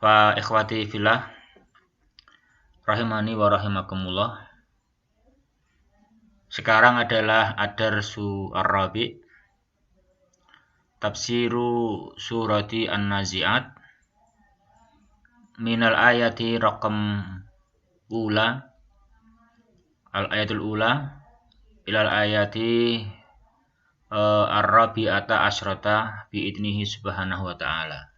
Fa ikhwati fillah rahimani wa rahimakumullah. Sekarang adalah ad-darsu ar-rabi' tafsiru surati An-Nazi'at minal ayati raqam ula al-ayatul ula ilal ayati ar-rabi'ata asyrata biidnihi subhanahu wa ta'ala.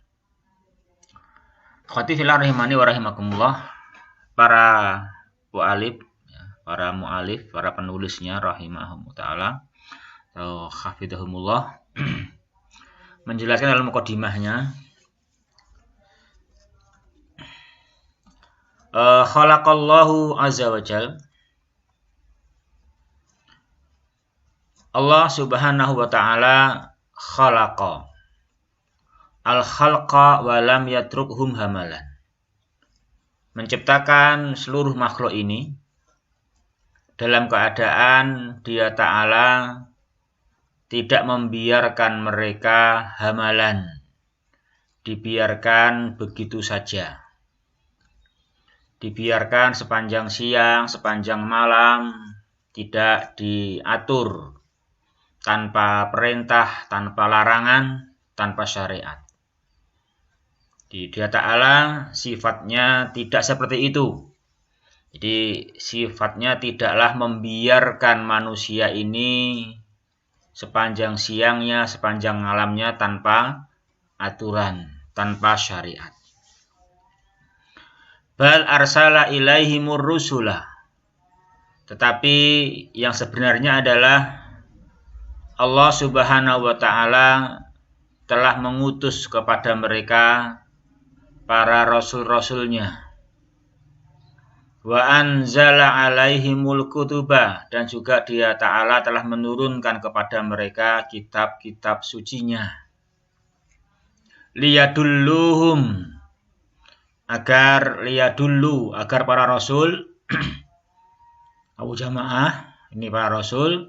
Khati fillah rahimani wa rahimakumullah. Para mu'alif, para penulisnya rahimahumullah ta'ala atau hafidhahumullah menjelaskan dalam mukadimahnya khalaqallahu azza wa jal, Allah subhanahu wa ta'ala khalaqa al-khalqa wa lam yatrukhum hamalan, menciptakan seluruh makhluk ini dalam keadaan Dia Ta'ala tidak membiarkan mereka hamalan, dibiarkan begitu saja, dibiarkan sepanjang siang, sepanjang malam, tidak diatur, tanpa perintah, tanpa larangan, tanpa syariat. Dia Ta'ala sifatnya tidak seperti itu. Jadi sifatnya tidaklah membiarkan manusia ini sepanjang siangnya, sepanjang malamnya tanpa aturan, tanpa syariat. Bal arsala ilaihimur rusula. Tetapi yang sebenarnya adalah Allah subhanahu wa ta'ala telah mengutus kepada mereka para rasul-rasulnya. Wa anzala alaihimul kutuba, dan juga Dia Ta'ala telah menurunkan kepada mereka kitab-kitab sucinya. Liyadulluhum, agar para rasul Abu Jamaah, ini para rasul,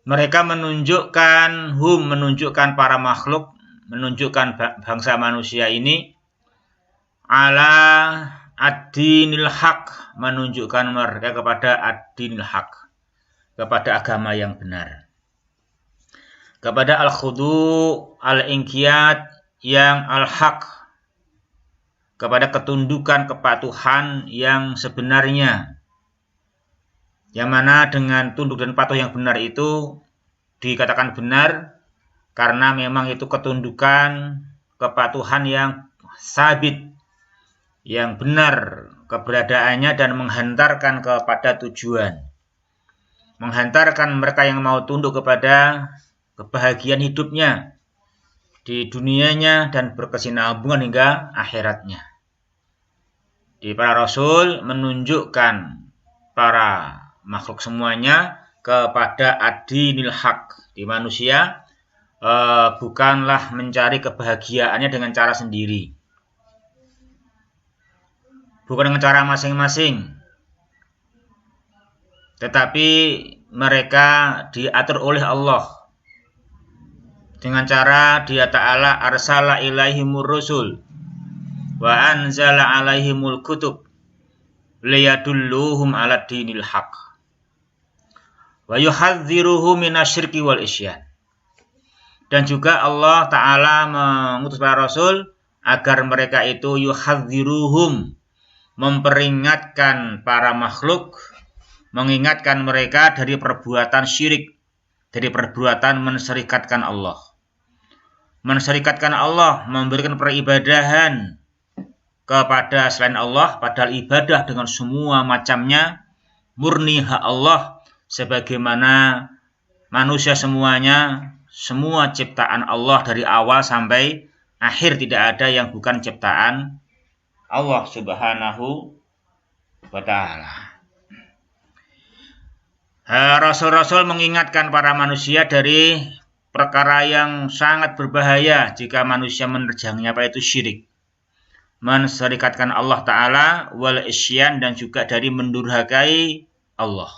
mereka menunjukkan para makhluk, menunjukkan bangsa manusia ini ala ad-dinil haq, menunjukkan mereka kepada ad-dinil haq, kepada agama yang benar, kepada al-khudu' al-inqiyad yang al-haq, kepada ketundukan kepatuhan yang sebenarnya, yang mana dengan tunduk dan patuh yang benar itu dikatakan benar karena memang itu ketundukan kepatuhan yang sabit, yang benar keberadaannya dan menghantarkan kepada tujuan, menghantarkan mereka yang mau tunduk kepada kebahagiaan hidupnya di dunianya dan berkesinambungan hingga akhiratnya. Di para rasul menunjukkan para makhluk semuanya kepada ad-dinil haq, di manusia bukanlah mencari kebahagiaannya dengan cara sendiri, bukan dengan cara masing-masing, tetapi mereka diatur oleh Allah dengan cara Dia Ta'ala arsala ilaihimur rusul wa anzala alaihimul kutub liyadulluhum ala dinil haq wa yuhadziruhum minasyirki wal isyan. Dan juga Allah Ta'ala mengutus para rasul agar mereka itu yuhadziruhum, memperingatkan para makhluk, mengingatkan mereka dari perbuatan syirik, dari perbuatan menserikatkan Allah. Menserikatkan Allah, memberikan peribadahan kepada selain Allah, padahal ibadah dengan semua macamnya murni hak Allah, sebagaimana manusia semuanya, semua ciptaan Allah dari awal sampai akhir tidak ada yang bukan ciptaan Allah subhanahu wa ta'ala. Rasul-rasul mengingatkan para manusia dari perkara yang sangat berbahaya jika manusia menerjangnya, yaitu syirik, menserikatkan Allah Ta'ala, wal isyan, dan juga dari mendurhakai Allah.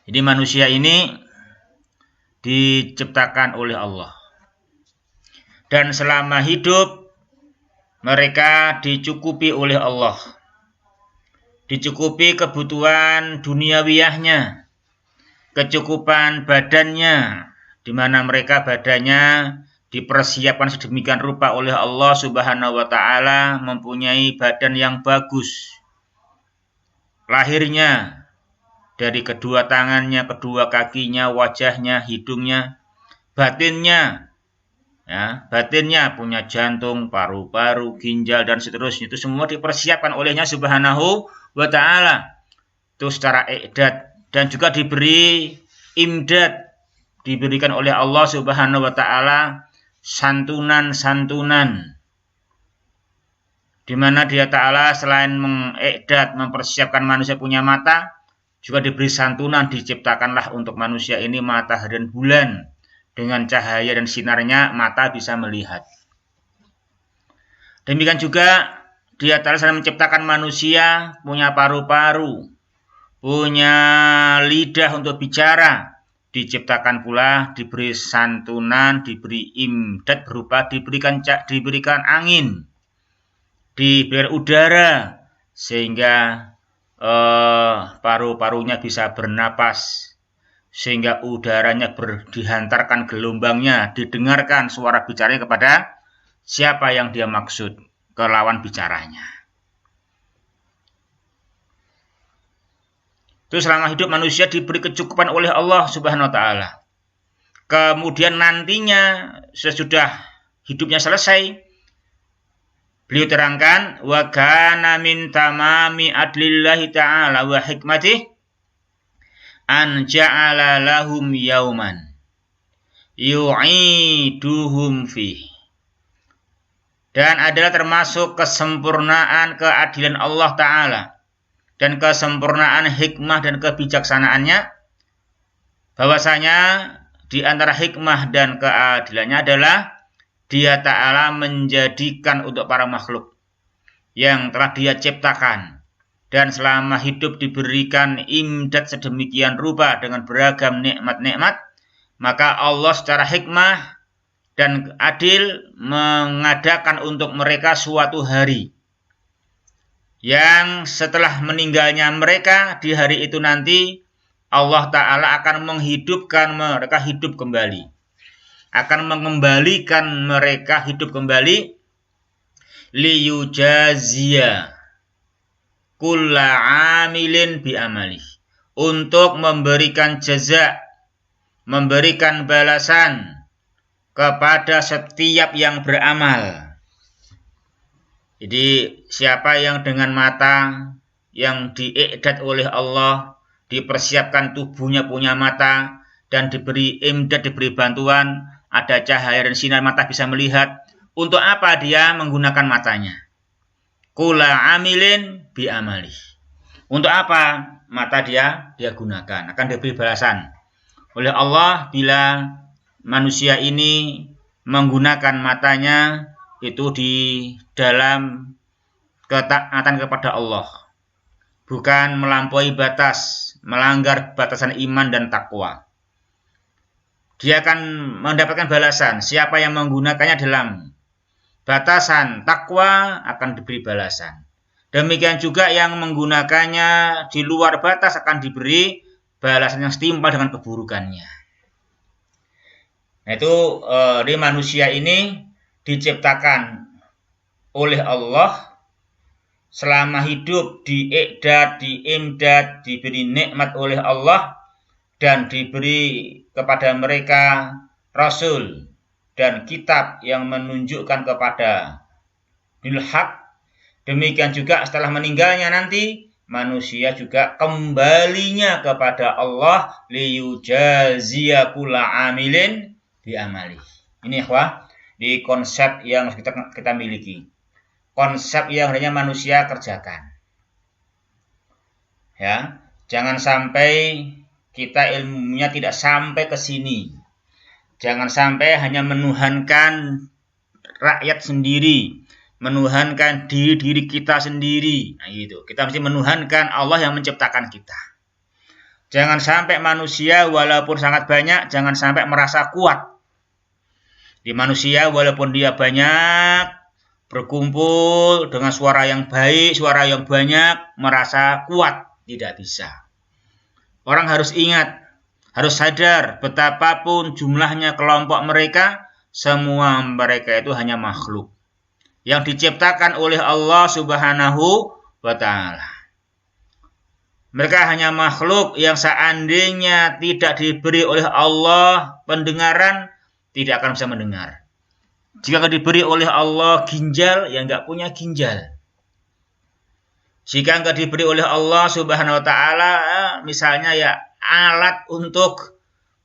Jadi manusia ini diciptakan oleh Allah. dan selama hidup mereka dicukupi oleh Allah. Dicukupi kebutuhan duniawiyahnya, kecukupan badannya, di mana mereka badannya dipersiapkan sedemikian rupa oleh Allah Subhanahu wa taala, mempunyai badan yang bagus. Lahirnya dari kedua tangannya, kedua kakinya, wajahnya, hidungnya, batinnya, ya, batinnya punya jantung, paru-paru, ginjal dan seterusnya, itu semua dipersiapkan olehnya Subhanahu wa ta'ala. Itu secara i'dad, dan juga diberi imdad, diberikan oleh Allah Subhanahu wa ta'ala santunan-santunan, di mana Dia Ta'ala selain meng'idad, mempersiapkan manusia punya mata, juga diberi santunan, diciptakanlah untuk manusia ini matahari dan bulan. Dengan cahaya dan sinarnya mata bisa melihat. Demikian juga Dia Ta'ala selain menciptakan manusia punya paru-paru, punya lidah untuk bicara, diciptakan pula, diberi santunan, diberi imdad berupa diberikan angin, diberi udara, sehingga paru-parunya bisa bernapas, sehingga udaranya dihantarkan gelombangnya, didengarkan suara bicaranya kepada siapa yang dia maksud, ke lawan bicaranya. Itu selama hidup manusia diberi kecukupan oleh Allah Subhanahu wa ta'ala. Kemudian nantinya sesudah hidupnya selesai, beliau terangkan, wa kana min tamami adlillahi ta'ala wa hikmatih an ja'ala lahum yauman yu'iduhum fih. Dan adalah termasuk kesempurnaan keadilan Allah Ta'ala dan kesempurnaan hikmah dan kebijaksanaannya, bahwasanya di antara hikmah dan keadilannya adalah Dia Ta'ala menjadikan untuk para makhluk yang telah Dia ciptakan dan selama hidup diberikan imdad sedemikian rupa dengan beragam nikmat-nikmat, maka Allah secara hikmah dan adil mengadakan untuk mereka suatu hari yang setelah meninggalnya mereka, di hari itu nanti Allah Ta'ala akan menghidupkan mereka hidup kembali, akan mengembalikan mereka hidup kembali, liyujazia kulla amilin bi amali, untuk memberikan jaza, memberikan balasan kepada setiap yang beramal. Jadi siapa yang dengan mata yang dii'dad oleh Allah, dipersiapkan tubuhnya punya mata dan diberi imdad, diberi bantuan, ada cahaya dan sinar mata bisa melihat, untuk apa dia menggunakan matanya? Kula amilin bi amali. Untuk apa mata dia gunakan? Akan diberi balasan oleh Allah bila manusia ini menggunakan matanya itu di dalam ketaatan kepada Allah, bukan melampaui batas, melanggar batasan iman dan takwa. Dia akan mendapatkan balasan. Siapa yang menggunakannya dalam batasan takwa akan diberi balasan. Demikian juga yang menggunakannya di luar batas akan diberi balasan yang setimpal dengan keburukannya. Nah, itu di manusia ini diciptakan oleh Allah, selama hidup dii'dad, diimdad, diberi nikmat oleh Allah, dan diberi kepada mereka Rasul dan kitab yang menunjukkan kepada bil haq. Demikian juga setelah meninggalnya nanti, manusia juga kembalinya kepada Allah, liyujazia kulla amilin bi amali. Ini ikhwah, di konsep yang kita miliki. Konsep yang hanya manusia kerjakan. Ya, jangan sampai kita ilmunya tidak sampai ke sini. Jangan sampai hanya menuhankan rakyat sendiri, menuhankan diri kita sendiri. Nah, gitu. Kita mesti menuhankan Allah yang menciptakan kita. Jangan sampai manusia walaupun sangat banyak, jangan sampai merasa kuat. Di manusia walaupun dia banyak, berkumpul dengan suara yang baik, suara yang banyak, merasa kuat, tidak bisa. Orang harus ingat, harus sadar betapapun jumlahnya kelompok mereka, semua mereka itu hanya makhluk yang diciptakan oleh Allah Subhanahu wa Ta'ala. Mereka hanya makhluk yang seandainya tidak diberi oleh Allah pendengaran, tidak akan bisa mendengar. Jika diberi oleh Allah ginjal, ya nggak punya ginjal. Jika nggak diberi oleh Allah Subhanahu wa Ta'ala, misalnya ya alat untuk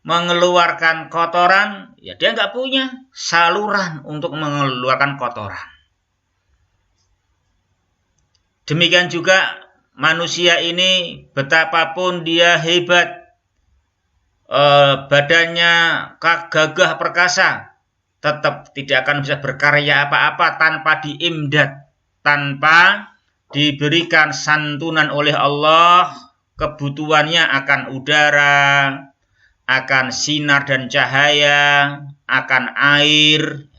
mengeluarkan kotoran, ya dia nggak punya saluran untuk mengeluarkan kotoran. Demikian juga manusia ini betapapun dia hebat, badannya gagah perkasa, tetap tidak akan bisa berkarya apa-apa tanpa diimdad, tanpa diberikan santunan oleh Allah. Kebutuhannya akan udara, akan sinar dan cahaya, akan air.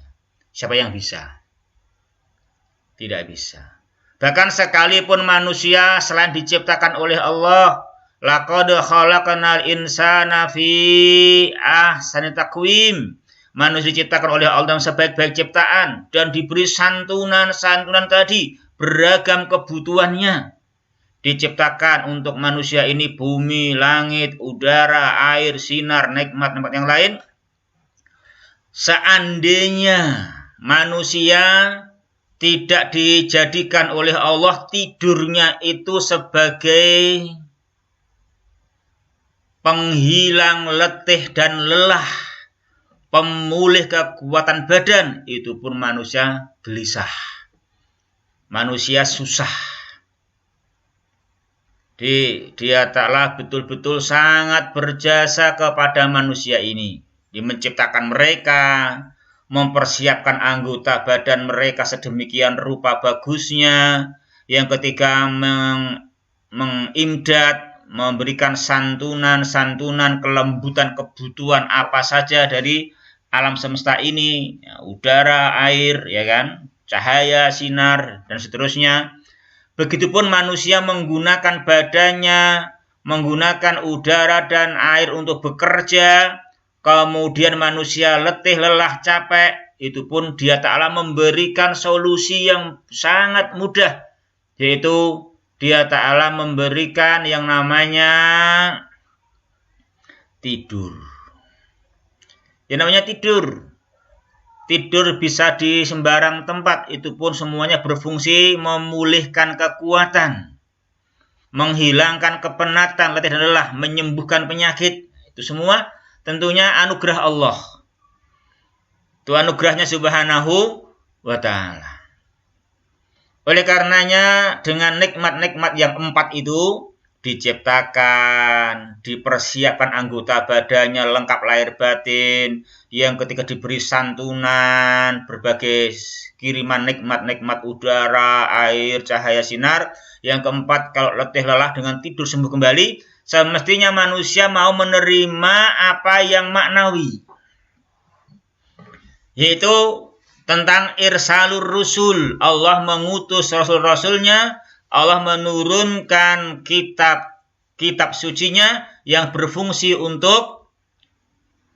Siapa yang bisa? Tidak bisa. Bahkan sekalipun manusia selain diciptakan oleh Allah, laqad khalaqnal insana fi ahsani taqwim. Manusia diciptakan oleh Allah dalam sebaik-baik ciptaan dan diberi santunan tadi, beragam kebutuhannya. Diciptakan untuk manusia ini bumi, langit, udara, air, sinar, nikmat-nikmat yang lain. Seandainya manusia tidak dijadikan oleh Allah tidurnya itu sebagai penghilang letih dan lelah, pemulih kekuatan badan, itu pun manusia gelisah, manusia susah. Dia Ta'ala betul-betul sangat berjasa kepada manusia ini. Dia menciptakan mereka, mempersiapkan anggota badan mereka sedemikian rupa bagusnya. Yang ketiga mengimdad, memberikan santunan, kelembutan, kebutuhan apa saja dari alam semesta ini, ya, udara, air, ya kan, cahaya, sinar, dan seterusnya. Begitupun manusia menggunakan badannya, menggunakan udara dan air untuk bekerja. Kemudian manusia letih, lelah, capek, itu pun Dia Ta'ala memberikan solusi yang sangat mudah, yaitu Dia Ta'ala memberikan yang namanya tidur. Yang namanya tidur bisa di sembarang tempat, itu pun semuanya berfungsi memulihkan kekuatan, menghilangkan kepenatan, letih dan lelah, menyembuhkan penyakit. Itu semua tentunya anugerah Allah. Itu anugerahnya Subhanahu wa Ta'ala. Oleh karenanya dengan nikmat-nikmat yang 4 itu diciptakan, dipersiapkan anggota badannya lengkap lahir batin. Yang ketiga diberi santunan, berbagai kiriman nikmat-nikmat udara, air, cahaya, sinar. Yang keempat, kalau letih lelah dengan tidur sembuh kembali. Semestinya manusia mau menerima apa yang maknawi, yaitu tentang irsalur rusul. Allah mengutus rasul-rasulnya, Allah menurunkan kitab sucinya yang berfungsi untuk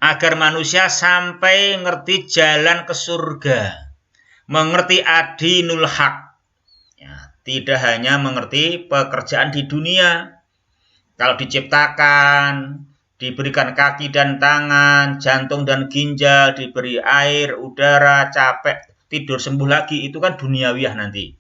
agar manusia sampai ngerti jalan ke surga, mengerti adinul haq, ya, tidak hanya mengerti pekerjaan di dunia. Kalau diciptakan, diberikan kaki dan tangan, jantung dan ginjal, diberi air, udara, capek, tidur sembuh lagi, itu kan duniawiyah nanti.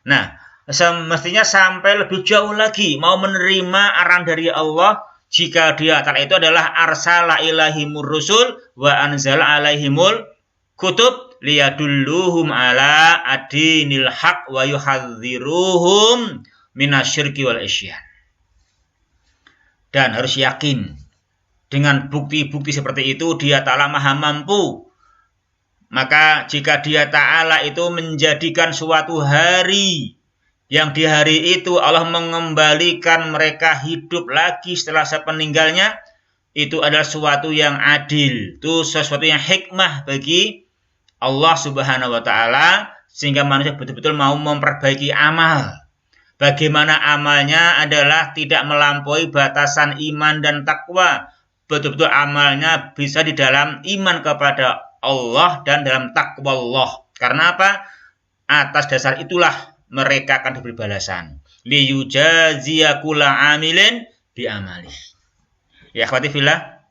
Nah, semestinya sampai lebih jauh lagi, mau menerima arahan dari Allah, jika Dia Ta'ala itu adalah arsala ilaihimur rusul wa anzala alaihimul kutub liyadulluhum ala adinil haq wa yuhadziruhum minasyirki wal isyan. Dan harus yakin dengan bukti-bukti seperti itu Dia Ta'ala maha mampu. Maka jika Dia Ta'ala itu menjadikan suatu hari yang di hari itu Allah mengembalikan mereka hidup lagi setelah sepeninggalnya, itu adalah sesuatu yang adil, itu sesuatu yang hikmah bagi Allah Subhanahu wa taala sehingga manusia betul-betul mau memperbaiki amal. Bagaimana amalnya adalah tidak melampaui batasan iman dan takwa. Betul-betul amalnya bisa di dalam iman kepada Allah dan dalam takwa Allah. Karena apa? Atas dasar itulah mereka akan diberi balasan. Liyujaziya kulla amilin bi amali. Ya akhwati fillah,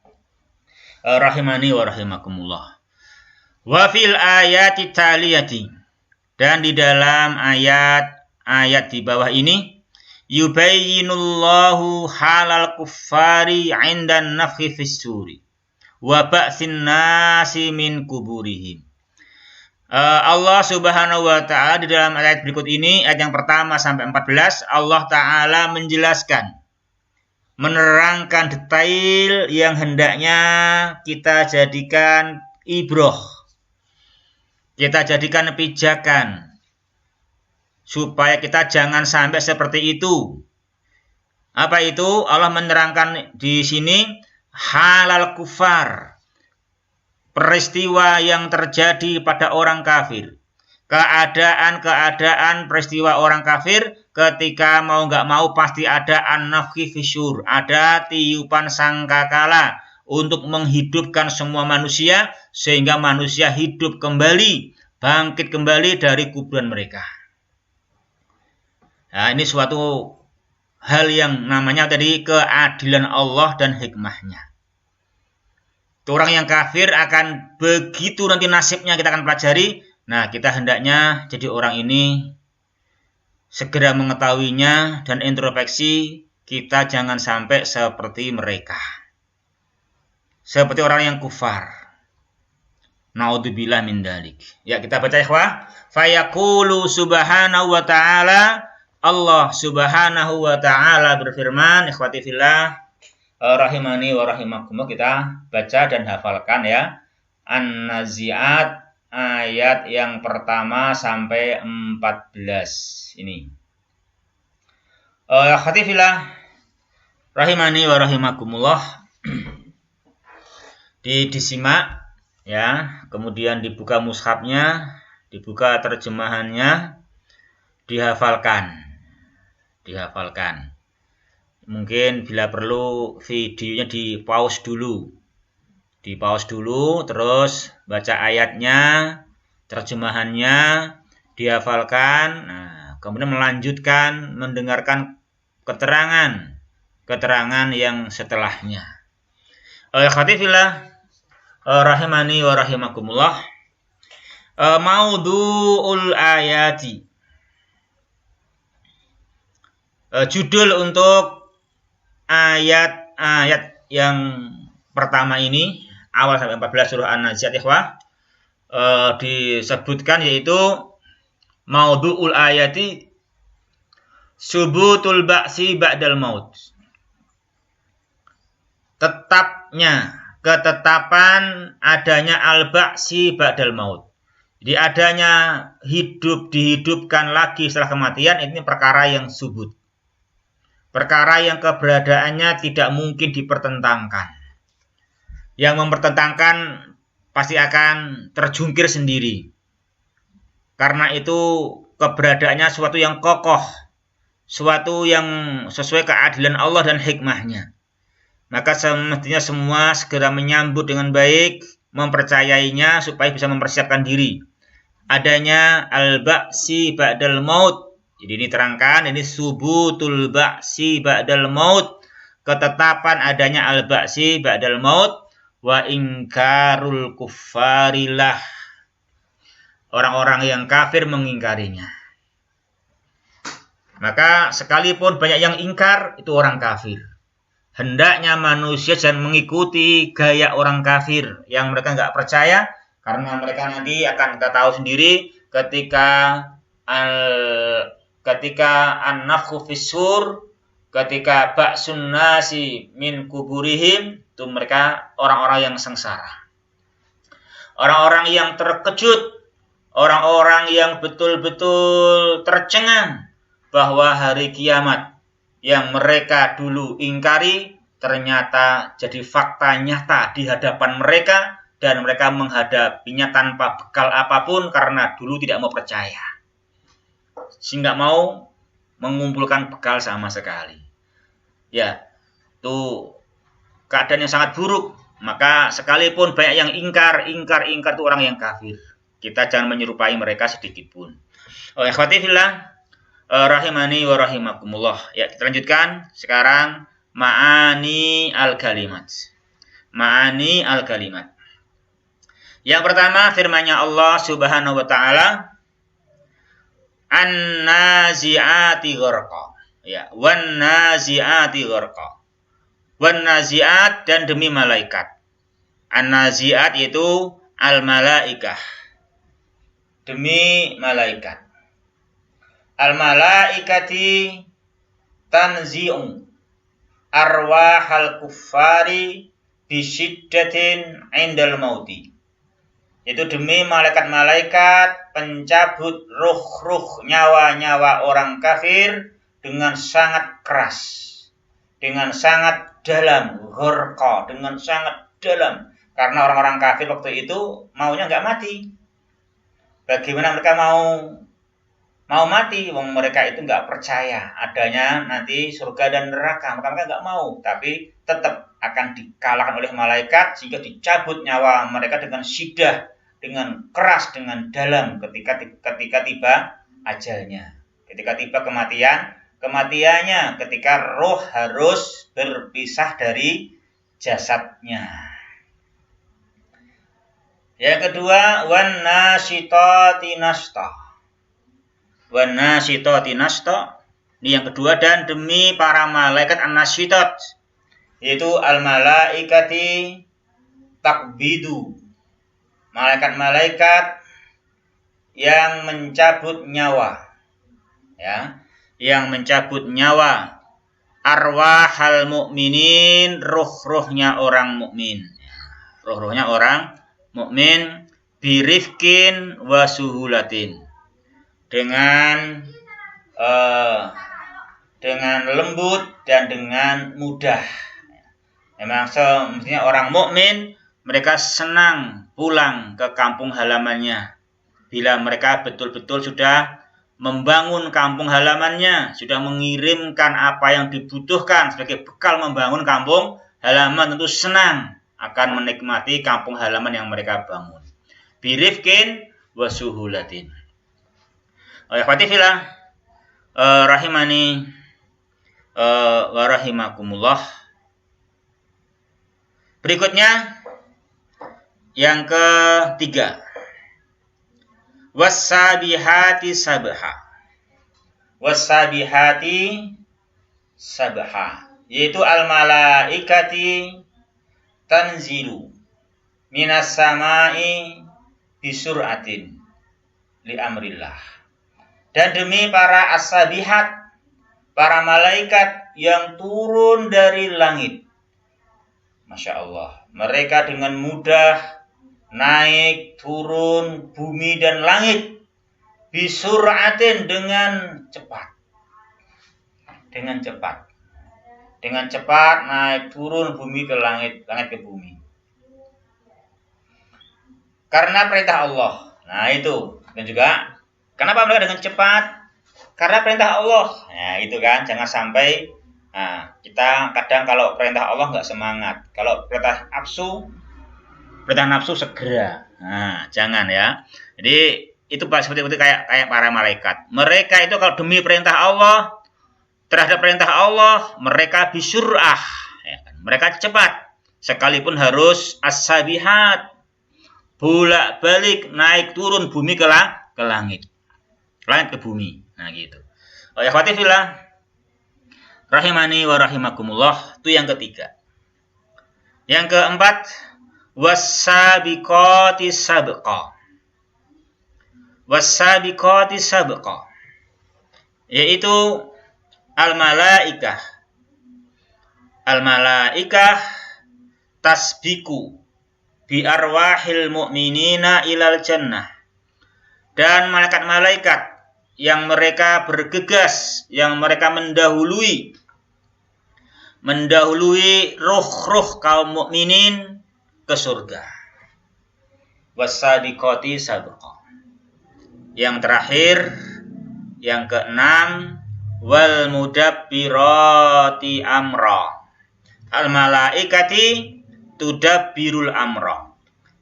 rahimani wa rahimakumullah. Wa fil ayati taliyati, dan di dalam ayat di bawah ini, yubayyinullahu halal kuffari 'inda nafhi fis suri wa ba'sin nasi min kuburihim. Allah Subhanahu wa taala di dalam ayat berikut ini, ayat yang pertama sampai 14, Allah taala menjelaskan, menerangkan detail yang hendaknya kita jadikan ibroh, kita jadikan pijakan, supaya kita jangan sampai seperti itu. Apa itu? Allah menerangkan di sini halal kufar, peristiwa yang terjadi pada orang kafir, keadaan peristiwa orang kafir ketika mau nggak mau pasti ada an-nafhi fisyur, ada tiupan sangkakala untuk menghidupkan semua manusia sehingga manusia hidup kembali, bangkit kembali dari kuburan mereka. Nah, ini suatu hal yang namanya tadi keadilan Allah dan hikmahnya. Orang yang kafir akan begitu nanti nasibnya kita akan pelajari. Nah, kita hendaknya jadi orang ini segera mengetahuinya dan introspeksi, kita jangan sampai seperti mereka. Seperti orang yang kufar. Naudzubillah min dzalik. Ya, kita baca ikhwah. Fayaqulu subhanahu wa ta'ala, Allah Subhanahu wa ta'ala berfirman, ikhwati fillah, rahimani wa rahimakumullah, kita baca dan hafalkan ya. An-Nazi'at ayat yang pertama sampai 14 ini. Ikhwati fillah, rahimani wa rahimakumullah, disimak ya, kemudian dibuka mushafnya, dibuka terjemahannya, dihafalkan. Mungkin bila perlu videonya di pause dulu, terus baca ayatnya, terjemahannya, dihafalkan. Nah, kemudian melanjutkan mendengarkan keterangan yang setelahnya. Khatifillah, rahimani wa rahimakumullah. Maudhu'ul ayati, judul untuk ayat-ayat yang pertama ini, awal sampai 14 surah An-Nazi'at ikhwah, disebutkan yaitu maudhu'ul ayati subutul ba'si ba'dal maut. Ketetapan adanya al-ba'si ba'dal maut. Jadi adanya dihidupkan lagi setelah kematian, ini perkara yang subut. Perkara yang keberadaannya tidak mungkin dipertentangkan. Yang mempertentangkan pasti akan terjungkir sendiri. Karena itu keberadaannya suatu yang kokoh, suatu yang sesuai keadilan Allah dan hikmahnya. Maka semestinya semua segera menyambut dengan baik, mempercayainya supaya bisa mempersiapkan diri. Adanya al-ba'si ba'dal maut. Jadi ini terangkan, ini subutul ba'si ba'dal maut, ketetapan adanya al-ba'si ba'dal maut, wa ingkarul kuffarilah, orang-orang yang kafir mengingkarinya. Maka sekalipun banyak yang ingkar, itu orang kafir. Hendaknya manusia jangan mengikuti gaya orang kafir yang mereka nggak percaya, karena mereka nanti akan kita tahu sendiri ketika an-nafkhu fis-sur, ketika ba'sun nasi min kuburihim, itu mereka orang-orang yang sengsara. Orang-orang yang terkejut, orang-orang yang betul-betul tercengang bahwa hari kiamat yang mereka dulu ingkari ternyata jadi fakta nyata di hadapan mereka dan mereka menghadapinya tanpa bekal apapun karena dulu tidak mau percaya. Sehingga mau mengumpulkan bekal sama sekali. Ya, itu keadaan yang sangat buruk. Maka sekalipun banyak yang ingkar itu orang yang kafir. Kita jangan menyerupai mereka sedikit pun. Ikhwati fillah, rahimani wa rahimakumullah. Ya, kita lanjutkan sekarang ma'ani al-kalimat. Ma'ani al-kalimat. Yang pertama firman-Nya Allah Subhanahu wa taala, an-nazi'ati gharqa. Ya, wan-nazi'ati gharqa. Wan-nazi'at dan demi malaikat. An-nazi'at itu al-malaikah. Demi malaikat. Al-malaikati tanzi'u arwahal kuffari bisyiddatin indal mauti. Itu demi malaikat-malaikat pencabut ruh-ruh nyawa-nyawa orang kafir dengan sangat keras, dengan sangat dalam, gharqa, dengan sangat dalam. Karena orang-orang kafir waktu itu maunya nggak mati. Bagaimana mereka mau mati? Wong mereka itu nggak percaya adanya nanti surga dan neraka, maka mereka nggak mau. Tapi tetap akan dikalahkan oleh malaikat sehingga dicabut nyawa mereka dengan syiddah, dengan keras, dengan dalam ketika tiba ajalnya, ketika tiba kematiannya, ketika roh harus berpisah dari jasadnya. Yang kedua, wan nasyitati nashta. Wan nasyitati nashta. Ini yang kedua, dan demi para malaikat an-nasyitat, yaitu al-malaikati takbidu. Malaikat-malaikat yang mencabut nyawa, ya, yang mencabut nyawa arwahal mukminin, ruh-ruhnya orang mukmin, ruh-ruhnya orang mukmin birifkin wa suhulatin, dengan lembut dan dengan mudah. Memang semestinya orang mukmin mereka senang pulang ke kampung halamannya. Bila mereka betul-betul sudah membangun kampung halamannya, sudah mengirimkan apa yang dibutuhkan sebagai bekal membangun kampung halaman, tentu senang akan menikmati kampung halaman yang mereka bangun. Birifkin wa suhulatin. Ikhwati fillah, rahimani wa rahimakumullah. Berikutnya yang ketiga, was-sabihati sabha. Was-sabihati sabha, yaitu al-malaikati tanzilu minas samai bisur'atin li amrillah. Dan demi para as-sabihat, para malaikat yang turun dari langit. Masya Allah, mereka dengan mudah naik, turun, bumi dan langit. Bisur'atin, dengan cepat. Dengan cepat. Dengan cepat naik, turun, bumi ke langit, langit ke bumi. Karena perintah Allah. Nah itu. Dan juga, kenapa mereka dengan cepat? Karena perintah Allah. Nah itu kan, jangan sampai kita kadang kalau perintah Allah nggak semangat. Kalau perintah nafsu segera. Nah, jangan ya. Jadi itu seperti itu kayak para malaikat. Mereka itu kalau demi perintah Allah, terhadap perintah Allah, mereka bisur'ah. Ya kan? Mereka cepat. Sekalipun harus as-sabihat, bolak-balik naik turun bumi ke langit. Langit ke bumi. Nah gitu. Ya ikhwati fillah, rahimani wa rahimakumullah. Itu yang ketiga. Yang keempat, was-sabiqati sabqa. Was-sabiqati sabqa, yaitu al-malaikah. Al-malaikah tasbiku bi arwahil mu'minina ilal jannah. Dan malaikat-malaikat yang mereka bergegas, yang mereka mendahului mendahului ruh-ruh kaum mukminin ke surga. Wasabiqati sabqa. Yang terakhir, yang keenam, wal mudabbirati amra. Al malaikati tudabbirul amra.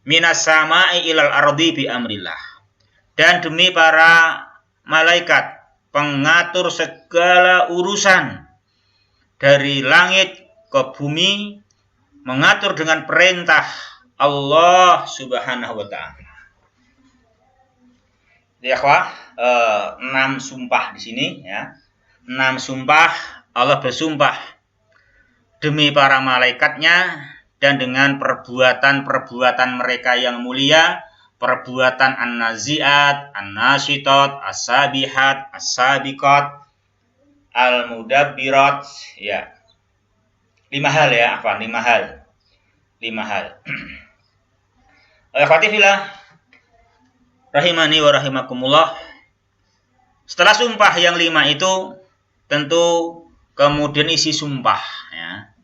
Minas sama'i ilal ardi bi amrillah. Dan demi para malaikat pengatur segala urusan dari langit ke bumi, mengatur dengan perintah Allah Subhanahu wa taala. Ya, 6 sumpah di sini ya. 6 sumpah Allah bersumpah demi para malaikatnya dan dengan perbuatan-perbuatan mereka yang mulia, perbuatan an-naziat, an-nasyitat, as-sabihat, as-sabiqat, al-mudabbirat, ya. 5 hal ya, 5 hal. 5 hal. Al-Fatihah rahimani wa rahimakumullah. Setelah sumpah yang 5 itu tentu kemudian isi sumpah ya.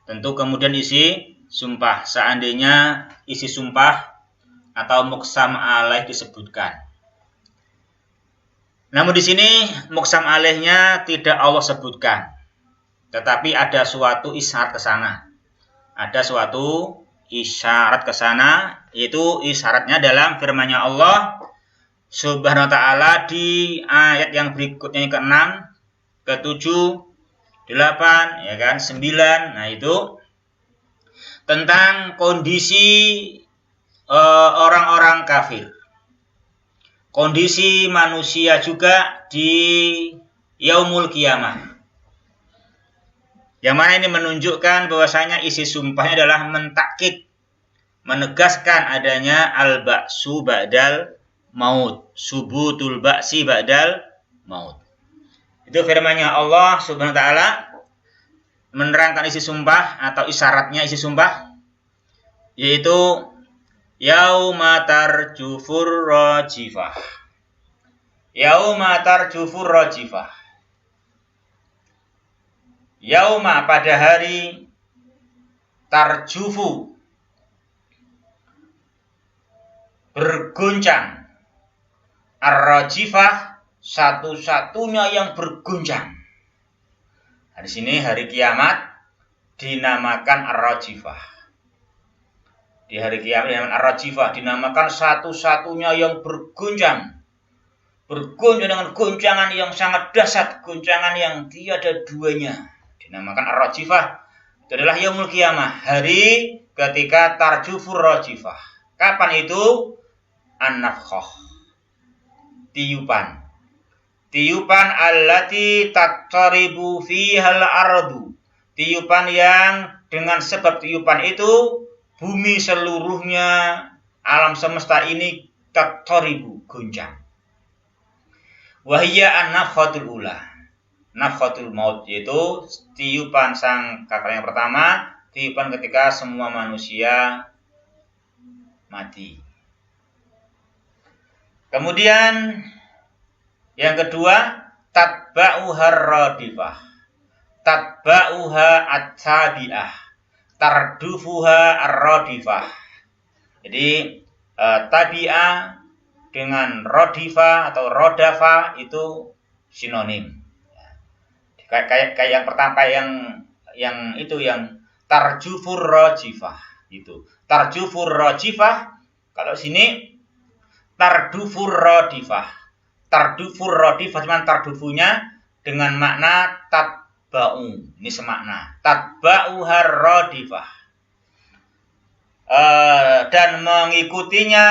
Tentu kemudian isi sumpah. Seandainya isi sumpah atau muqsam alaih disebutkan. Namun di sini muqsam alaihnya tidak Allah sebutkan. Tetapi ada suatu isyarat ke sana. Ada suatu isyarat ke sana, yaitu isyaratnya dalam firman-Nya Allah Subhanahu wa taala di ayat yang berikutnya yang ke-6, ke-7, 8, ya kan, 9. Nah, itu tentang kondisi orang-orang kafir. Kondisi manusia juga di yaumul qiyamah. Yang mana ini menunjukkan bahwasanya isi sumpahnya adalah mentakkid, menegaskan adanya al-ba'su ba'dal maut, subutul ba'si ba'dal maut. Itu firman-Nya Allah Subhanahu wa taala menerangkan isi sumpah atau isyaratnya isi sumpah, yaitu yauma tarjufur rajifah. Yauma tarjufur rajifah. Yauma pada hari tarjufu berguncang, ar-rajifah satu-satunya yang berguncang. Di sini hari kiamat dinamakan ar-rajifah. Di hari kiamat dinamakan ar-rajifah, dinamakan satu-satunya yang berguncang. Berguncang dengan guncangan yang sangat dahsyat, guncangan yang tiada duanya. Dinamakan ar-rajifah. Itu adalah yaumul qiyamah, hari ketika tarjufur rajifah. Kapan itu? An-nafkhah. Tiupan. Tiupan allati tattaribu fihal ardu. Tiupan yang dengan sebab tiupan itu bumi seluruhnya, alam semesta ini tattaribu, goncang. Wahiyya an-nafkhatul ula. Nafkhatul maut, yaitu tiupan sang kakak yang pertama, tiupan ketika semua manusia mati. Kemudian yang kedua, tatba'uha ar-radifah. Tatba'uha at-tabi'ah. Tardufuha ar-radifah. Jadi tabi'ah dengan rodifa atau rodafa itu sinonim. Kayak yang pertama, yang itu yang tarjufur rajifah itu. Tarjufur rajifah, kalau sini tardufur radifah. Tardufur radifah cuman tardufunya dengan makna tatba'u. Ini semakna. Tatba'uhar radifah. Dan mengikutinya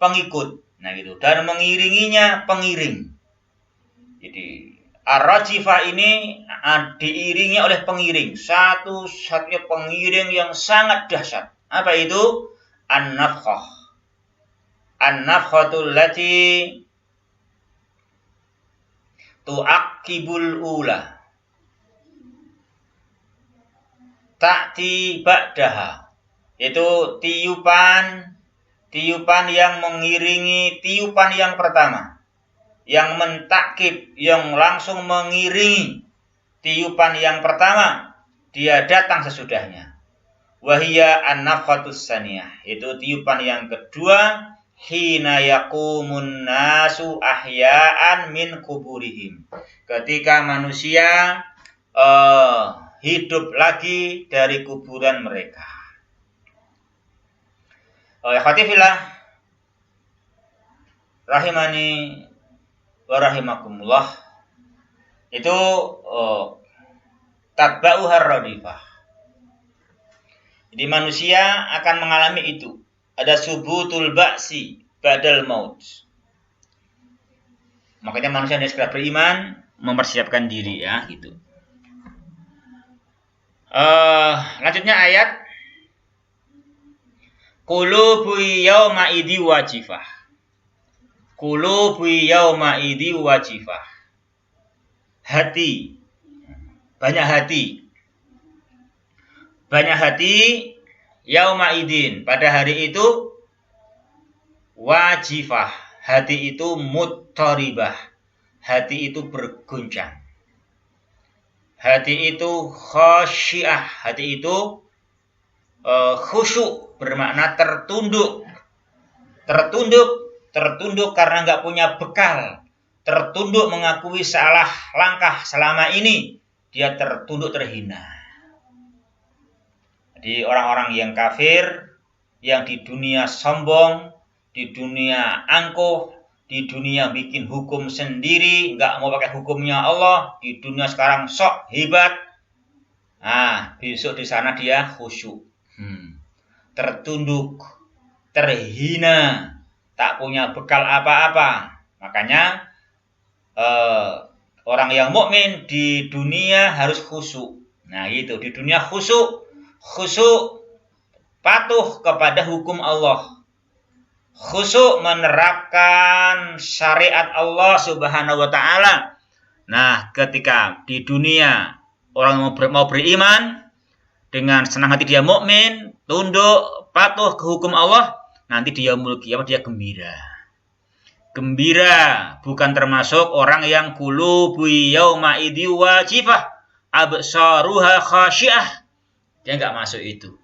pengikut. Nah gitu. Dan mengiringinya pengiring. Jadi ar-rajifah ini diiringi oleh pengiring. Satu-satunya pengiring yang sangat dahsyat. Apa itu? An-nafkhah. An-nafkhatul lati tu'aqibul ula. Ta'ti ba'daha. Itu tiupan yang mengiringi tiupan yang pertama. Yang mentakib, yang langsung mengiringi tiupan yang pertama. dia datang sesudahnya. Wahia an-nafkhatus tsaniyah, itu tiupan yang kedua, hina yaqumun nasu ahya'an min kuburihim, ketika manusia hidup lagi dari kuburan mereka. Khatifillah rahimani wa rahimakumullah, itu tatba'uhar radifah. Jadi manusia akan mengalami itu. Ada subutul ba'si ba'dal maut. Makanya manusia yang segera beriman mempersiapkan diri ya gitu. Lanjutnya ayat qulubu yauma idzi wajifah. Qulubu yauma idzi wajifah. Hati, banyak hati. Banyak hati yauma idin, pada hari itu wajifah, hati itu muttaribah, hati itu berguncang. Hati itu khasyiah, hati itu khusyuk, bermakna tertunduk. Tertunduk karena nggak punya bekal. Tertunduk mengakui salah langkah selama ini. Dia tertunduk terhina. Jadi orang-orang yang kafir, yang di dunia sombong, di dunia angkuh, di dunia bikin hukum sendiri, nggak mau pakai hukumnya Allah, di dunia sekarang sok hebat. Nah, besok di sana dia khusyuk. Tertunduk, terhina, tak punya bekal apa-apa. Makanya orang yang mukmin di dunia harus khusyuk. Nah, gitu, di dunia khusyuk patuh kepada hukum Allah. Khusyuk menerapkan syariat Allah Subhanahu wa taala. Nah, ketika di dunia orang mau beriman dengan senang hati dia mukmin, tunduk, patuh ke hukum Allah, nanti dia yaumul qiyamah dia gembira. Gembira, bukan termasuk orang yang qulubu yauma idzi wajifah, absaruha khasyiah. Dia enggak masuk itu.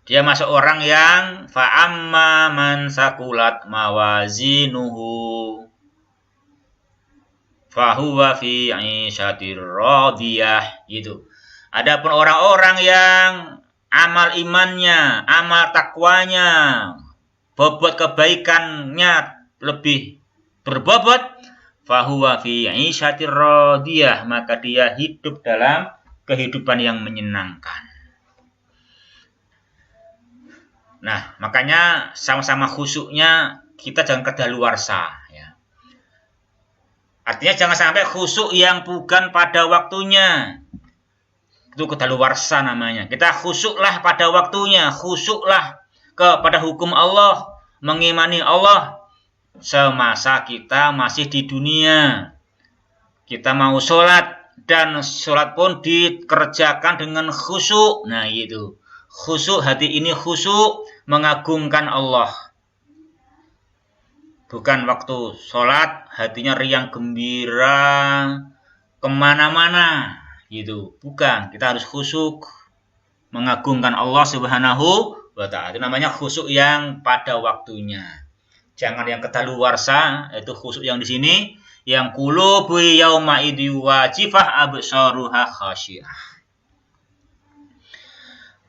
Dia masuk orang yang fa'amma man sakulat mawazinuhu fahuwa fi 'ishatir radiyah, gitu. Adapun orang-orang yang amal imannya, amal takwanya, bobot kebaikannya lebih berbobot, fahuwa fi 'ishatir radiyah, maka dia hidup dalam kehidupan yang menyenangkan. Nah, makanya sama-sama khusyuknya kita jangan kedaluarsa ya. Artinya jangan sampai khusyuk yang bukan pada waktunya. Itu kedaluarsa namanya. Kita khusyuklah pada waktunya, khusyuklah kepada hukum Allah, mengimani Allah semasa kita masih di dunia. Kita mau sholat, dan sholat pun dikerjakan dengan khusyuk. Nah, itu. Khusyuk, hati ini khusyuk mengagungkan Allah. Bukan waktu sholat hatinya riang gembira kemana-mana gitu. Bukan, kita harus khusyuk mengagungkan Allah Subhanahu wa ta'ala. Itu namanya khusyuk yang pada waktunya. Jangan yang kedaluarsa, itu khusyuk yang di sini, yang qulubu yauma idzi wajifah absaruha khasyiyah.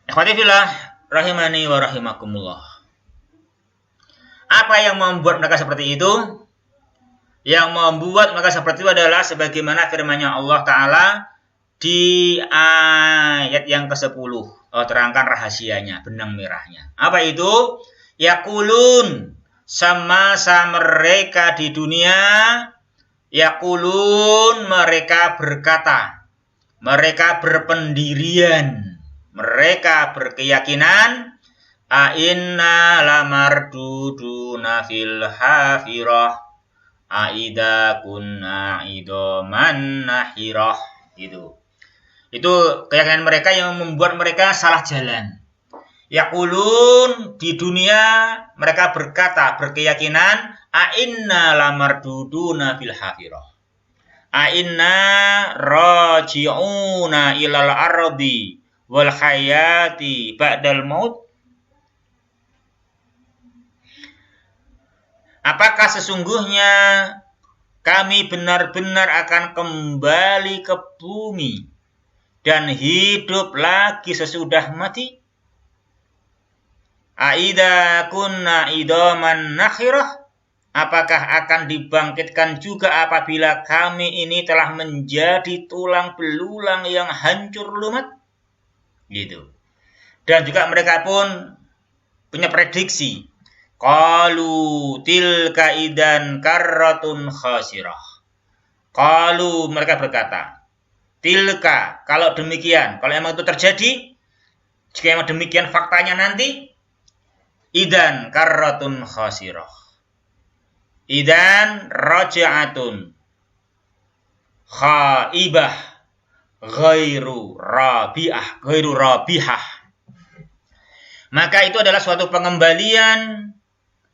Ikhwati fillah rahimani wa rahimakumullah. Apa yang membuat mereka seperti itu? Yang membuat mereka seperti itu adalah sebagaimana firman-Nya Allah Ta'ala di ayat yang ke-10. Terangkan rahasianya, benang merahnya. Apa itu? Yaqulun, semasa mereka di dunia, yaqulun, mereka berkata, mereka berpendirian, mereka berkeyakinan, inna lamarduduna fil hafirah aida kunna idoman nahirah, gitu. Itu keyakinan mereka yang membuat mereka salah jalan. Yaqulun, di dunia mereka berkata, berkeyakinan, inna lamarduduna fil hafirah, Inna raji'una ilal ardi wal hayati ba'dal maut. Apakah sesungguhnya kami benar-benar akan kembali ke bumi dan hidup lagi sesudah mati? Aida kunna idaman nakhirah, apakah akan dibangkitkan juga apabila kami ini telah menjadi tulang belulang yang hancur lumat? Gitu. Dan juga mereka pun punya prediksi. Qalu tilka idan karratun khasirah. Qalu, mereka berkata, tilka, kalau demikian, kalau emang itu terjadi, jika emang demikian faktanya nanti, idan karratun khasirah. Idan raja'atun khaibah ghairu rabihah. Maka itu adalah suatu pengembalian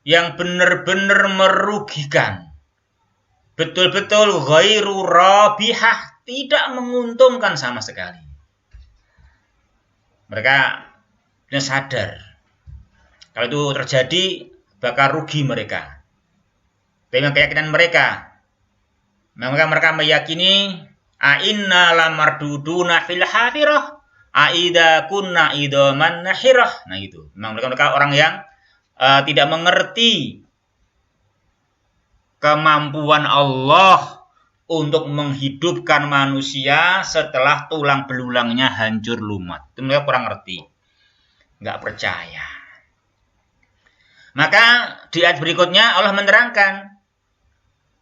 yang benar-benar merugikan. Betul-betul ghairu rabihah, tidak menguntungkan sama sekali. Mereka sudah sadar kalau itu terjadi bakal rugi mereka. Dengan keyakinan mereka, mereka meyakini inna lamarduduna fil hafirah aida kunna idaman nahirah. Nah itu, memang mereka orang yang tidak mengerti kemampuan Allah untuk menghidupkan manusia setelah tulang belulangnya hancur lumat. Itu mereka kurang ngerti, nggak percaya. Maka di ayat berikutnya Allah menerangkan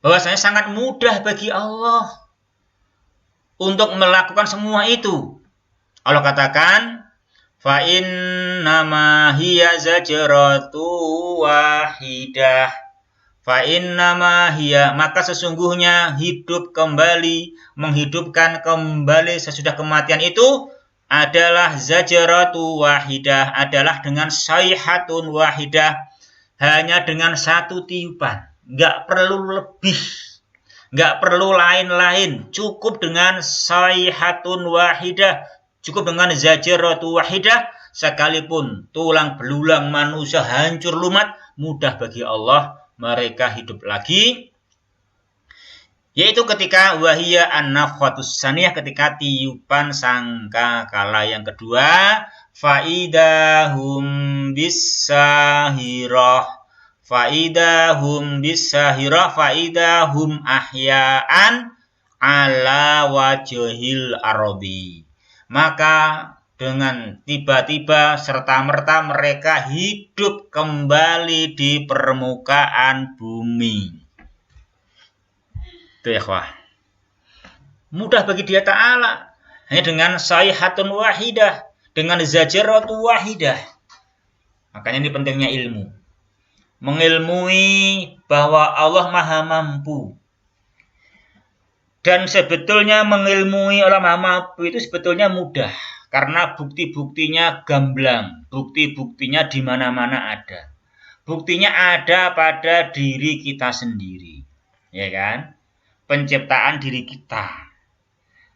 bahwasanya sangat mudah bagi Allah untuk melakukan semua itu. Allah katakan, fa innama hiya zajratu wahidah. Fa innama hiya, maka sesungguhnya hidup kembali, menghidupkan kembali sesudah kematian itu adalah zajratu wahidah, adalah dengan sayhatun wahidah, hanya dengan satu tiupan, nggak perlu lebih, nggak perlu lain-lain, cukup dengan sayhatun wahidah, cukup dengan zajratu wahidah, sekalipun tulang belulang manusia hancur lumat, mudah bagi Allah mereka hidup lagi. Yaitu ketika wahiyya an-nafkhatus saniyah, ketika tiupan sangkakala yang kedua, faidahum bisahirah, faidahum bisahirah, faidahum ahya'an ala wajhil ardi. Maka dengan tiba-tiba serta-merta mereka hidup kembali di permukaan bumi. Itu ya ikhwah. Mudah bagi Dia Ta'ala hanya dengan sayhatun wahidah, dengan zajratu wahidah. Makanya ini pentingnya ilmu. Mengilmui bahwa Allah Maha Mampu. Dan sebetulnya mengilmui Allah Maha Mampu itu sebetulnya mudah. Karena bukti-buktinya gamblang. Bukti-buktinya di mana-mana ada. Buktinya ada pada diri kita sendiri. Ya kan? Penciptaan diri kita.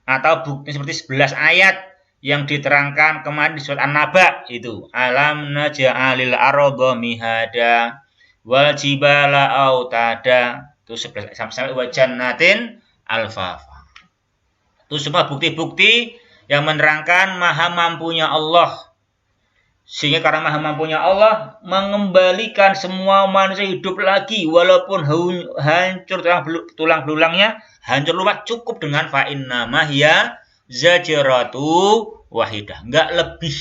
Atau bukti seperti 11 ayat yang diterangkan kemarin di surat An-Naba itu. Alam naj'alil arda mihada wal jibala autada. Itu 11 sampai wa jannatin alfafa. Itu semua bukti-bukti yang menerangkan maha mampunya Allah. Sehingga karena maha mampunya Allah mengembalikan semua manusia hidup lagi walaupun hancur tulang belulangnya, hancur lumat, cukup dengan fa innama hiya zajratu wahidah. Enggak lebih.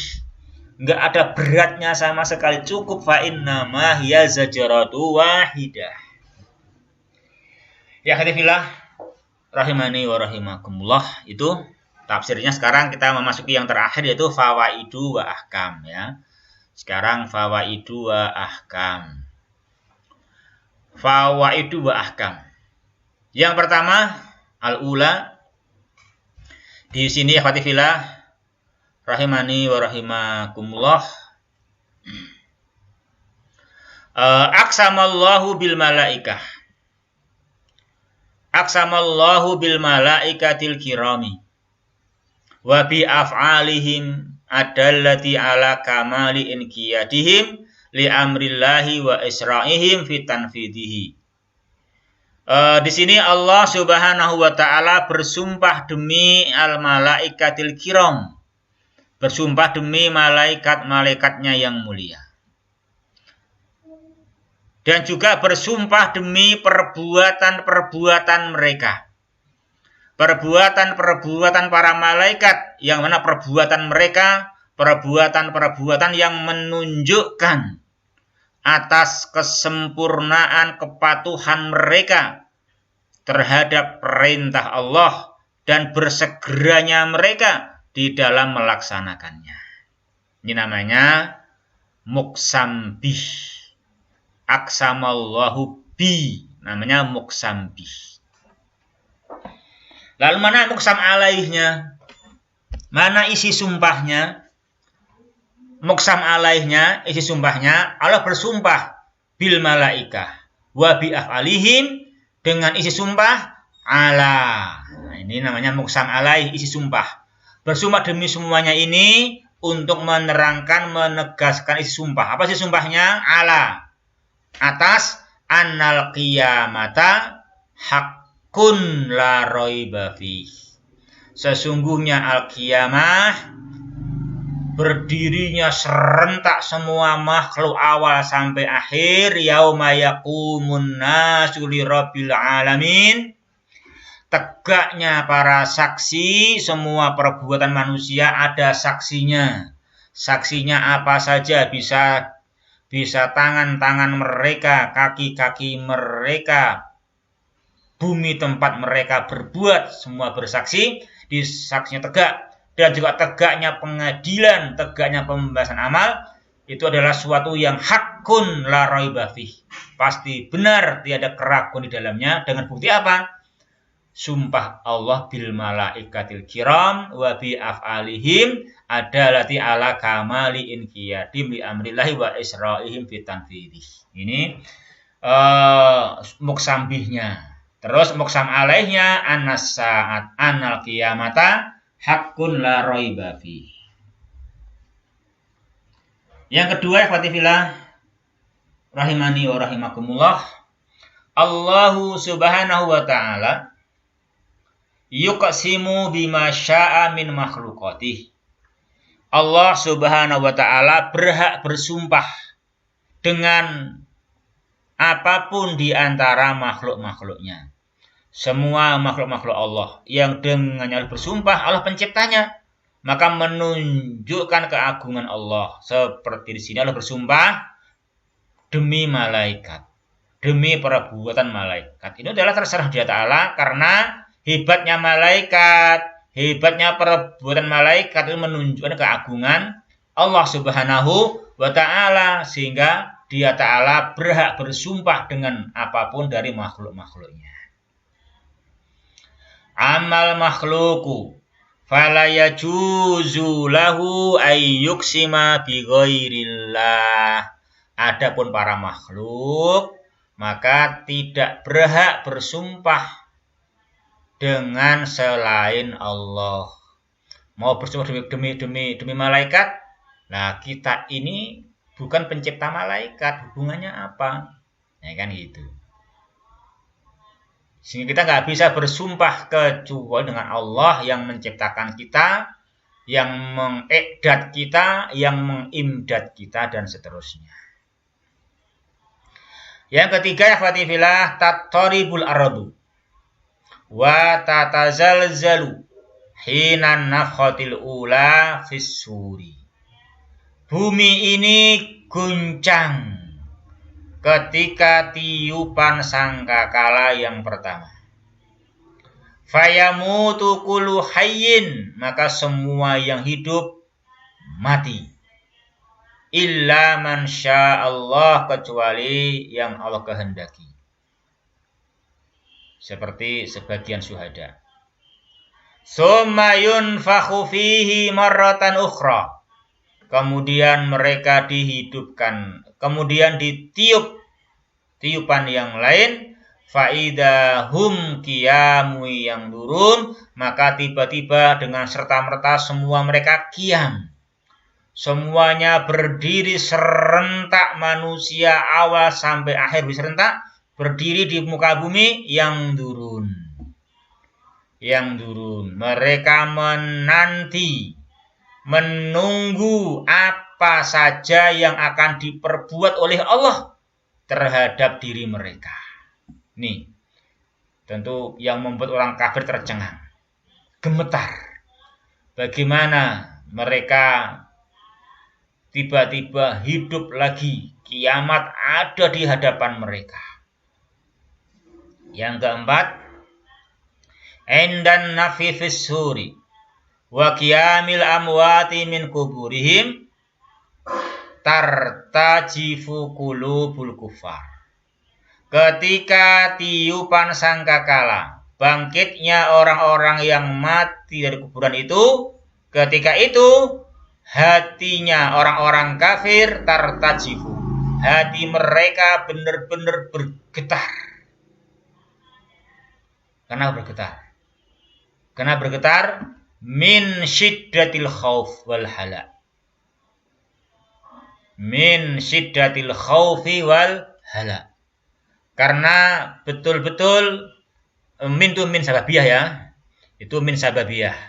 Enggak ada beratnya sama sekali, cukup fa innama hiya zajratu wahidah. Ya hadifillah rahimani wa rahimakumullah, itu tafsirnya. Sekarang kita memasuki yang terakhir, yaitu fawaidu wa ahkam ya. Sekarang fawaidu wa ahkam. Fawaidu wa ahkam. Yang pertama, al-ula. Di sini ya fatifillah rahimani wa rahimakumullah. Aqsamallahu bil malaikah. Aqsamallahu bil malaikatil kirami wa bi af'alihim adallati ala kamali inqiyadihim li amrillahi wa isra'ihim fi tanfidihi. Di sini Allah Subhanahu wa taala bersumpah demi al malaikatil kiram, bersumpah demi malaikat-malaikatnya yang mulia, dan juga bersumpah demi perbuatan-perbuatan mereka, perbuatan-perbuatan para malaikat, yang mana perbuatan mereka perbuatan-perbuatan yang menunjukkan atas kesempurnaan kepatuhan mereka terhadap perintah Allah dan bersegeranya mereka di dalam melaksanakannya. Ini namanya muqsam bih. Aqsamallahu bi, namanya muqsam bih. Lalu mana muqsam alaihnya? Mana isi sumpahnya? Muqsam alaihnya, isi sumpahnya, Allah bersumpah bil malaikah wa bi af'alihim, dengan isi sumpah ala. Nah, ini namanya muqsam alaih, isi sumpah. Bersumpah demi semuanya ini untuk menerangkan, menegaskan isi sumpah. Apa isi sumpahnya? Ala, atas annal qiyamata haqqun la raiba fih. Sesungguhnya al-qiyamah, berdirinya serentak semua makhluk awal sampai akhir, yauma yaqumun nasu li rabbil alamin, tegaknya para saksi, semua perbuatan manusia ada saksinya. Saksinya apa saja, bisa tangan-tangan mereka, kaki-kaki mereka, bumi tempat mereka berbuat, semua bersaksi, di saksinya tegak. Dan juga tegaknya pengadilan, tegaknya pembahasan amal, itu adalah suatu yang hakun la raiba fih, pasti benar, tiada keraguan di dalamnya. Dengan bukti apa? Sumpah Allah bil malaikatil kiram wa bi af'alihim adalati ala kamali inqiyadim li amrillahi wa isra'ihim fi tanfidih. Ini muqsam bihnya. Terus muqsam alaihnya anas saat anal qiyamata hakun la raiba fi. Yang kedua, ikhwatifillah rahimani wa rahimakumullah, Allahu Subhanahu wa ta'ala yuqsimu bima sya'a min makhluqatih. Allah Subhanahu wa ta'ala berhak bersumpah dengan apapun di antara makhluk-makhluknya. Semua makhluk-makhluk Allah yang dengannya bersumpah, Allah penciptanya, maka menunjukkan keagungan Allah. Seperti di sini Allah bersumpah demi malaikat, demi perbuatan malaikat. Ini adalah terserah Dia Ta'ala, karena hebatnya malaikat, hebatnya perbuatan malaikat itu menunjukkan keagungan Allah Subhanahu wa ta'ala, sehingga Dia Ta'ala berhak bersumpah dengan apapun dari makhluk-makhluknya. Amal makhluku fala yajuzu lahu ay yuqsima bi ghairillah. Adapun para makhluk, maka tidak berhak bersumpah dengan selain Allah. Mau bersumpah demi malaikat? Nah, kita ini bukan pencipta malaikat, hubungannya apa? Ya kan gitu. Sehingga kita nggak bisa bersumpah kecuali dengan Allah yang menciptakan kita, yang mengikdat kita, yang mengimdad kita, dan seterusnya. Yang ketiga, ikhwatifillah, tataribul aradu wa tatazalzalu hinan nafkhatil ula fis suri. Bumi ini guncang ketika tiupan sangkakala yang pertama. Fayamutu kullu hayyin, maka semua yang hidup mati. Illa man sya'allah, kecuali yang Allah kehendaki. Seperti sebagian syuhada. Summa yunfakhu fihi marratan ukhra. Kemudian mereka dihidupkan, kemudian ditiup tiupan yang lain, Faidahum qiyamu yang turun, maka tiba-tiba dengan serta-merta semua mereka qiyam. Semuanya berdiri serentak, manusia awal sampai akhir serentak berdiri di muka bumi yang turun. Mereka menunggu apa saja yang akan diperbuat oleh Allah terhadap diri mereka. Nih, tentu yang membuat orang kafir tercengang, gemetar. Bagaimana mereka tiba-tiba hidup lagi, kiamat ada di hadapan mereka. Yang keempat, endan nafifis suri wa qiyamil amwati min kuburihim tartajifu qulubul kufar. Ketika tiupan sangkakala, bangkitnya orang-orang yang mati dari kuburan itu, ketika itu hatinya orang-orang kafir tartajifu. Hati mereka benar-benar bergetar. Kenapa bergetar? Min syiddatil khauf wal hala. Min syiddatil khaufi wal hala. Karena betul-betul min itu min sababiyah ya. Itu min sababiyah.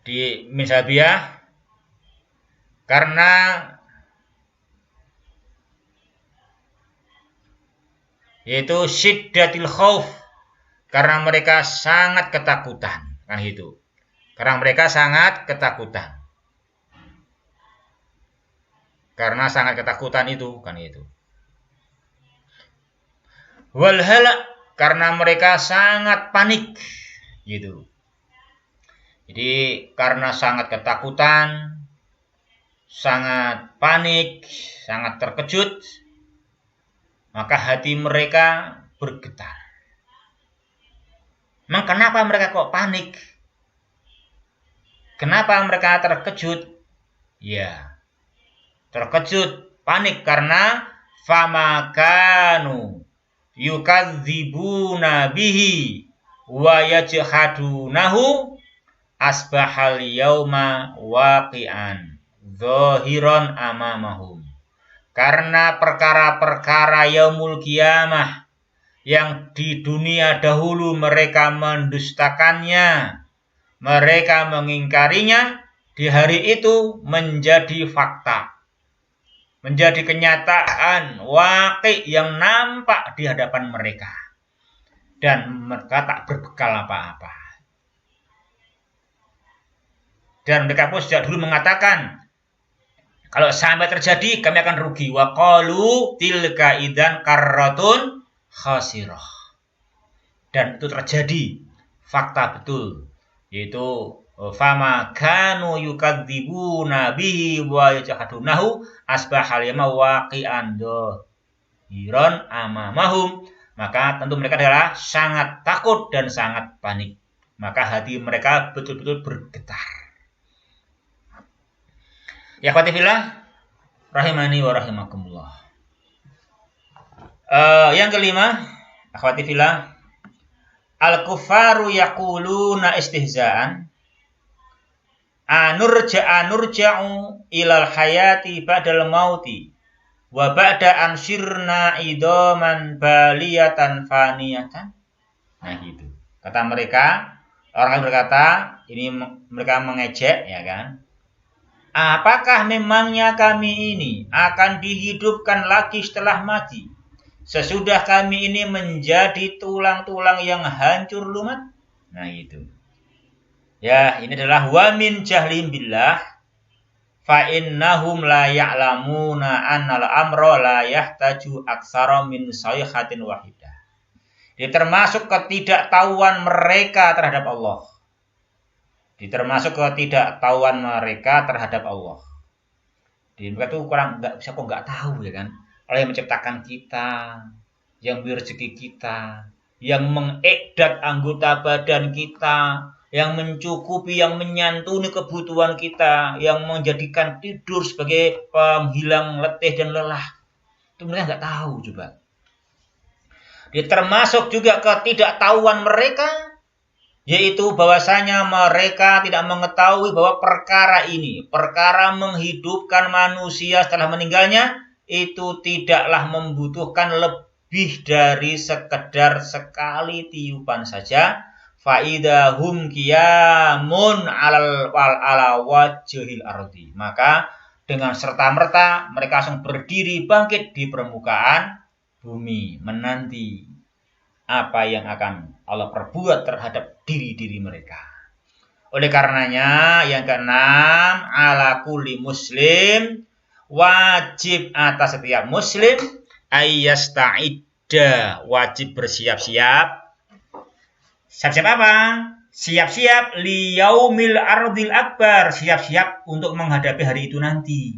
Di min sababiyah karena yaitu syiddatil khauf, karena mereka sangat ketakutan, kan itu. Karena mereka sangat ketakutan. Karena sangat ketakutan itu, kan itu. Wal hala, karena mereka sangat panik, gitu. Jadi karena sangat ketakutan, sangat panik, sangat terkejut, maka hati mereka bergetar. Memang kenapa mereka kok panik? Kenapa mereka terkejut? Ya, terkejut, panik karena famakanu yukadzibuna bihi wa yajhadunahu asbahal yauma waqi'an zahiran amamahum. Karena perkara-perkara yaumul qiyamah yang di dunia dahulu mereka mendustakannya, mereka mengingkarinya, di hari itu menjadi fakta, menjadi kenyataan waqi' yang nampak di hadapan mereka, dan mereka tak berbekal apa-apa. Dan mereka pun sejak dulu mengatakan, kalau sampai terjadi kami akan rugi. Wa qalu tilka idzan karratun khasirah. Dan itu terjadi, fakta betul, yaitu fama kanu yukadzibuna bihi wa yajhadunahu asbahal yawma waqi'an dhahiran amamahum. Maka tentu mereka adalah sangat takut dan sangat panik. Maka hati mereka betul-betul bergetar. Ya khawatifillah rahimani wa rahimakumullah. Yang kelima, akhwatifillah, al-kufaru yaquluna istihza'an anurja'u ilal hayati ba'dal mauti wa ba'da ansirna idoman baliyatan faniyatan. Nah gitu. Kata mereka, orang berkata, ini mereka mengejek, ya kan? Apakah memangnya kami ini akan dihidupkan lagi setelah mati, sesudah kami ini menjadi tulang-tulang yang hancur lumat? Nah itu. Ya, ini adalah wa min jahlim billah fa innahum la ya'lamuna annal amra la yahtaju aksara min sayhatin wahidah. Ini termasuk ketidaktahuan mereka terhadap Allah. Termasuk ketidaktahuan mereka terhadap Allah. Jadi mereka tuh kurang nggak tahu, ya kan? Allah yang menciptakan kita, yang memberi rezeki kita, yang mengedat anggota badan kita, yang mencukupi, yang menyantuni kebutuhan kita, yang menjadikan tidur sebagai penghilang letih dan lelah. Itu mereka nggak tahu coba. Termasuk juga ketidaktahuan mereka, yaitu bahwasanya mereka tidak mengetahui bahwa perkara ini, perkara menghidupkan manusia setelah meninggalnya, itu tidaklah membutuhkan lebih dari sekedar sekali tiupan saja. Faidahum qiyamun ala wajhil ardi. Maka dengan serta-merta mereka langsung berdiri bangkit di permukaan bumi, menanti apa yang akan Allah perbuat terhadap diri-diri mereka. Oleh karenanya, yang keenam, ala kulli muslim, wajib atas setiap muslim, ayyasta'idda, wajib bersiap-siap. Siap-siap apa? Siap-siap liyaumil ardil akbar, siap-siap untuk menghadapi hari itu nanti.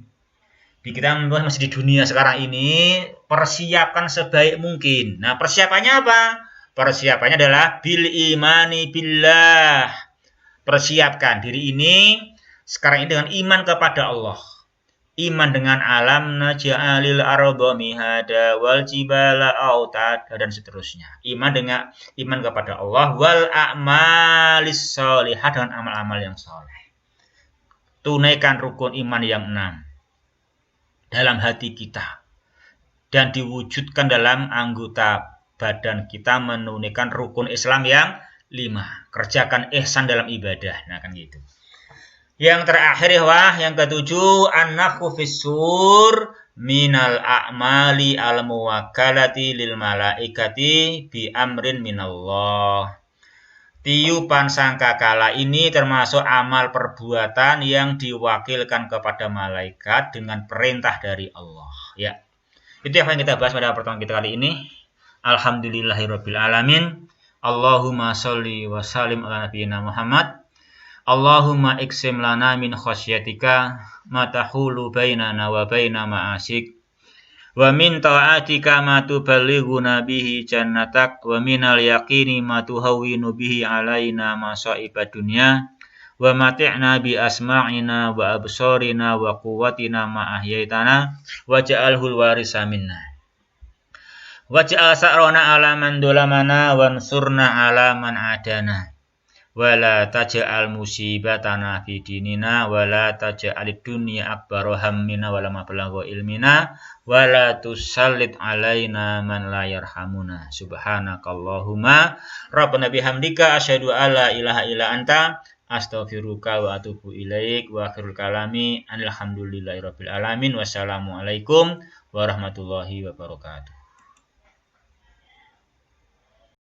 Kita masih di dunia sekarang ini, persiapkan sebaik mungkin. Nah, persiapannya apa? Persiapannya adalah bil imani billah. Persiapkan diri ini sekarang ini dengan iman kepada Allah. Iman dengan alam naj'alil arda mihada wal jibala autada dan seterusnya. Iman kepada Allah wal a'malis sholihah, dengan amal-amal yang soleh. Tunaikan rukun iman yang 6 dalam hati kita dan diwujudkan dalam anggota badan kita, menunaikan rukun Islam yang 5. Kerjakan ihsan dalam ibadah. Nah, kan gitu. Yang terakhir yang ketujuh, an-nafkhu fis-sur minal a'mali al-muwakkalati lil malaikati bi amrin minallah. Tiupan sangkakala ini termasuk amal perbuatan yang diwakilkan kepada malaikat dengan perintah dari Allah. Ya, itu yang kita bahas pada pertemuan kita kali ini. Alhamdulillahirabbil alamin. Allahumma sholli wa sallim ala nabiyyina Muhammad. Allahumma iksim lana min khasyatika ma tahulu bainana wa baina ma'asik. Wa min ta'atika ma tuballighuna bihi jannatak, wa minal yaqini ma tuhawwinu bihi alaina masa'ibad dunya, wa mati'na bi asma'ina wa absarina wa quwwatina ma ahyaitana waj'alhul warisa minna. Waj'al sa'rana ala man dulamana wansurna ala man adana. Wala taj'al musibatana fi dinina, wala taj'alid dunya akbar hammina wala mablagha ilmina, wala tusallit alaina man la yarhamuna. Subhanakallahumma rabbana bihamdika asyhadu alla ilaha illa anta astaghfiruka wa atubu ilaik. Wa akhirul kalami alhamdulillahirabbil alamin. Wassalamualaikum warahmatullahi wabarakatuh.